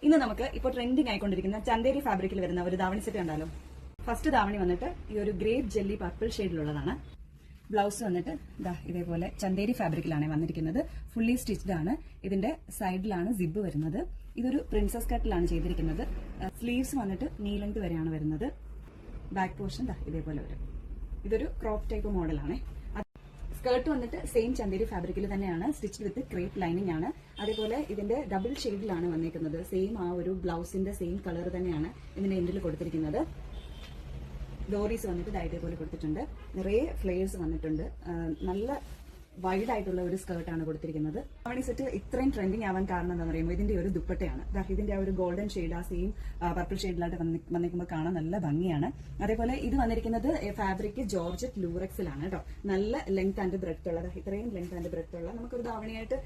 ഇന്ന് നമുക്ക് ഇപ്പോൾ ട്രെൻഡിങ് ആയിക്കൊണ്ടിരിക്കുന്ന ചന്തേരി ഫാബ്രിക്കിൽ വരുന്ന ഒരു ധാവണി സെറ്റ് കണ്ടാലോ. ഫസ്റ്റ് ധാവണി വന്നിട്ട് ഈ ഒരു ഗ്രേപ്പ് ജെല്ലി പർപ്പിൾ ഷെയ്ഡിലുള്ളതാണ്. ബ്ലൗസ് വന്നിട്ട് ഇതേപോലെ ചന്തേരി ഫാബ്രിക്കിലാണ് വന്നിരിക്കുന്നത്. ഫുള്ളി സ്റ്റിച്ച്ഡ് ആണ്. ഇതിന്റെ സൈഡിലാണ് സിബ് വരുന്നത്. ഇതൊരു പ്രിൻസസ് കട്ടിലാണ് ചെയ്തിരിക്കുന്നത്. സ്ലീവ്സ് വന്നിട്ട് നീ ലെങ്ത് വരെയാണ് വരുന്നത്. ബാക്ക് പോർഷൻ ഇതേപോലെ വരും. ഇതൊരു ക്രോപ്പ് ടൈപ്പ് മോഡലാണ്. സ്കേർട്ട് വന്നിട്ട് സെയിം ചന്തേരി ഫാബ്രിക്കിൽ തന്നെയാണ്, സ്റ്റിച്ച് വിത്ത് ക്രേപ്പ് ലൈനിങ് ആണ്. അതേപോലെ ഇതിന്റെ ഡബിൾ ഷെയ്ഡിലാണ് വന്നിരിക്കുന്നത്. സെയിം ആ ഒരു ബ്ലൗസിന്റെ സെയിം കളർ തന്നെയാണ് ഇതിന്റെ എൻഡിൽ കൊടുത്തിരിക്കുന്നത്. ഡോറീസ് വന്നിട്ട് ഇതേപോലെ കൊടുത്തിട്ടുണ്ട്. നിറയെ ഫ്ലെയർസ് വന്നിട്ടുണ്ട്. നല്ല വൈഡ് ആയിട്ടുള്ള ഒരു സ്കേർട്ടാണ് കൊടുത്തിരിക്കുന്നത്. ധാവണി സെറ്റ് ഇത്രയും ട്രെൻഡിങ് ആവാൻ കാരണം എന്താണെന്ന് പറയുമ്പോൾ ഇതിന്റെ ഒരു ദുപ്പട്ടയാണ്. ഇതിന്റെ ആ ഒരു ഗോൾഡൻ ഷെയ്ഡ് ആ സെയിം പർപ്പിൾ ഷെയ്ഡിലായിട്ട് വന്നിരിക്കുമ്പോൾ കാണാൻ നല്ല ഭംഗിയാണ്. അതേപോലെ ഇത് വന്നിരിക്കുന്നത് ഫാബ്രിക് ജോർജറ്റ് ലൂറക്സിലാണ് കേട്ടോ. നല്ല ലെങ്ത് ആൻഡ് ബ്രെഡ്ത്ത് ഉള്ളത്. ഇത്രയും ലെങ്ത് ആൻഡ് ബ്രെഡ്ത്ത് ഉള്ള നമുക്കൊരു ധാവണിയായിട്ട്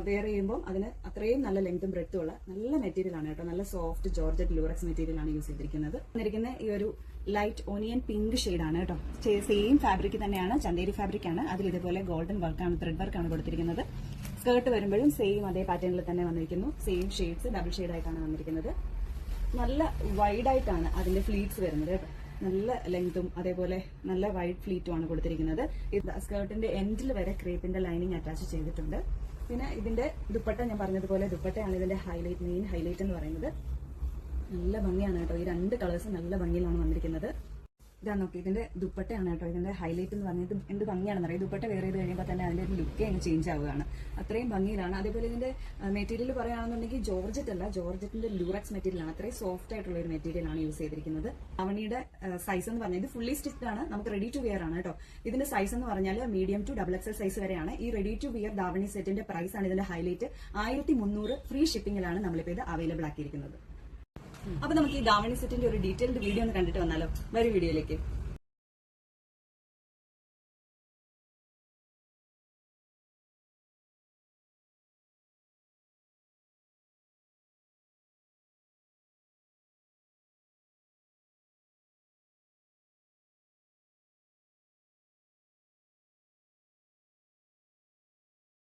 വെയർ ചെയ്യുമ്പോൾ അതിന് അത്രയും നല്ല ലെങ്തും ബ്രെഡ്ത്തും ഉള്ള നല്ല മെറ്റീരിയൽ ആണ് കേട്ടോ. നല്ല സോഫ്റ്റ് ജോർജറ്റ് ലൂറക്സ് മെറ്റീരിയൽ ആണ് യൂസ് ചെയ്തിരിക്കുന്നത്. വന്നിരിക്കുന്ന ഈ ഒരു ലൈറ്റ് ഓണിയൻ പിങ്ക് ഷെയ്ഡാണ് കേട്ടോ. സെയിം ഫാബ്രിക് തന്നെയാണ്, ചന്തേരി ഫാബ്രിക് ആണ്. അതിൽ ഇതുപോലെ ഗോൾഡൻ വർക്കാണ്, ത്രെഡ് വർക്കാണ് കൊടുത്തിരിക്കുന്നത്. സ്കേർട്ട് വരുമ്പോഴും സെയിം അതേ പാറ്റേണിൽ തന്നെ വന്നിരിക്കുന്നു. സെയിം ഷെയ്ഡ്സ് ഡബിൾ ഷെയ്ഡ് ആയിട്ടാണ് വന്നിരിക്കുന്നത്. നല്ല വൈഡ് ആയിട്ടാണ് അതിന്റെ ഫ്ലീറ്റ്സ് വരുന്നത് കേട്ടോ. നല്ല ലെങ്തും അതേപോലെ നല്ല വൈഡ് ഫ്ലീറ്റും ആണ് കൊടുത്തിരിക്കുന്നത്. സ്കേർട്ടിന്റെ എൻഡിൽ വരെ ക്രേപ്പിന്റെ ലൈനിങ് അറ്റാച്ച് ചെയ്തിട്ടുണ്ട്. പിന്നെ ഇതിന്റെ ദുപ്പട്ട ഞാൻ പറഞ്ഞതുപോലെ ദുപ്പട്ടയാണ് ഇതിന്റെ ഹൈലൈറ്റ്, മെയിൻ ഹൈലൈറ്റ് എന്ന് പറയുന്നത്. നല്ല ഭംഗിയാണ് കേട്ടോ. ഈ രണ്ട് കളേഴ്സും നല്ല ഭംഗിയിലാണ് വന്നിരിക്കുന്നത്. ഇതാ നോക്കി, ഇതിന്റെ ദുപ്പട്ടയാണ് കേട്ടോ ഇതിന്റെ ഹൈലൈറ്റ് എന്ന് പറഞ്ഞത്. എന്ത് ഭംഗിയാണെന്ന് അറിയാം. ദുപ്പട്ട വെയർ ചെയ്ത് കഴിയുമ്പോൾ തന്നെ അതിന്റെ ഒരു ലുക്കേ അങ്ങ് ചേഞ്ച് ആവുകയാണ്. അത്രയും ഭംഗിയിലാണ്. അതേപോലെ ഇതിന്റെ മെറ്റീരിയൽ പറയുകയാണെന്നുണ്ടെങ്കിൽ ജോർജറ്റ് അല്ല, ജോർജറ്റിന്റെ ലൂറക്സ് മെറ്റീരിയൽ ആണ്. അത്രയും സോഫ്റ്റ് ആയിട്ടുള്ള ഒരു മെറ്റീരിയൽ ആണ് യൂസ് ചെയ്തിരിക്കുന്നത്. ധാവണിയുടെ സൈസ് എന്ന് പറഞ്ഞാൽ ഇത് ഫുള്ളി സ്റ്റിച്ച്ഡ് ആണ്. നമുക്ക് റെഡി ടു വെയർ ആണ് കേട്ടോ. ഇതിന്റെ സൈസ് എന്ന് പറഞ്ഞാൽ മീഡിയം ടു XXL സൈസ് വരെയാണ്. ഈ റെഡി ടു വെയർ ധാവണി സെറ്റിന്റെ പ്രൈസ് ആണ് ഇതിന്റെ ഹൈലൈറ്റ്. 1300 ഫ്രീ ഷിപ്പിംഗിലാണ് നമ്മളിപ്പോൾ ഇത് അവൈലബിൾ ആക്കിയിരിക്കുന്നത്. അപ്പൊ നമുക്ക് ഈ ധാവണി സെറ്റിന്റെ ഒരു ഡീറ്റെയിൽഡ് വീഡിയോ ഒന്ന് കണ്ടിട്ട് വന്നാലോ. വരും വീഡിയോയിലേക്ക്.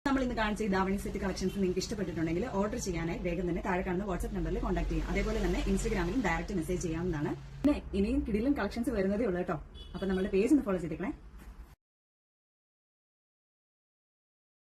നമ്മൾ ഇന്ന് കാണിച്ച ഈ ധാവണി സെറ്റ് കളക്ഷൻസ് നിങ്ങൾക്ക് ഇഷ്ടപ്പെട്ടിട്ടുണ്ടെങ്കിൽ ഓർഡർ ചെയ്യാനായി വേഗം തന്നെ താഴെ കാണുന്ന വാട്സ്ആപ്പ് നമ്പറിൽ കോൺടാക്ട് ചെയ്യാം. അതേപോലെ തന്നെ ഇൻസ്റ്റാഗ്രാമിലും ഡയറക്റ്റ് മെസ്സേജ് ചെയ്യാവുന്നതാണ്. പിന്നെ ഇനിയും കിടിലും കളക്ഷൻസ് വരുന്നതേ ഉള്ളൂ കേട്ടോ. അപ്പൊ നമ്മുടെ പേജ് ഒന്ന് ഫോളോ ചെയ്തേക്കണേ.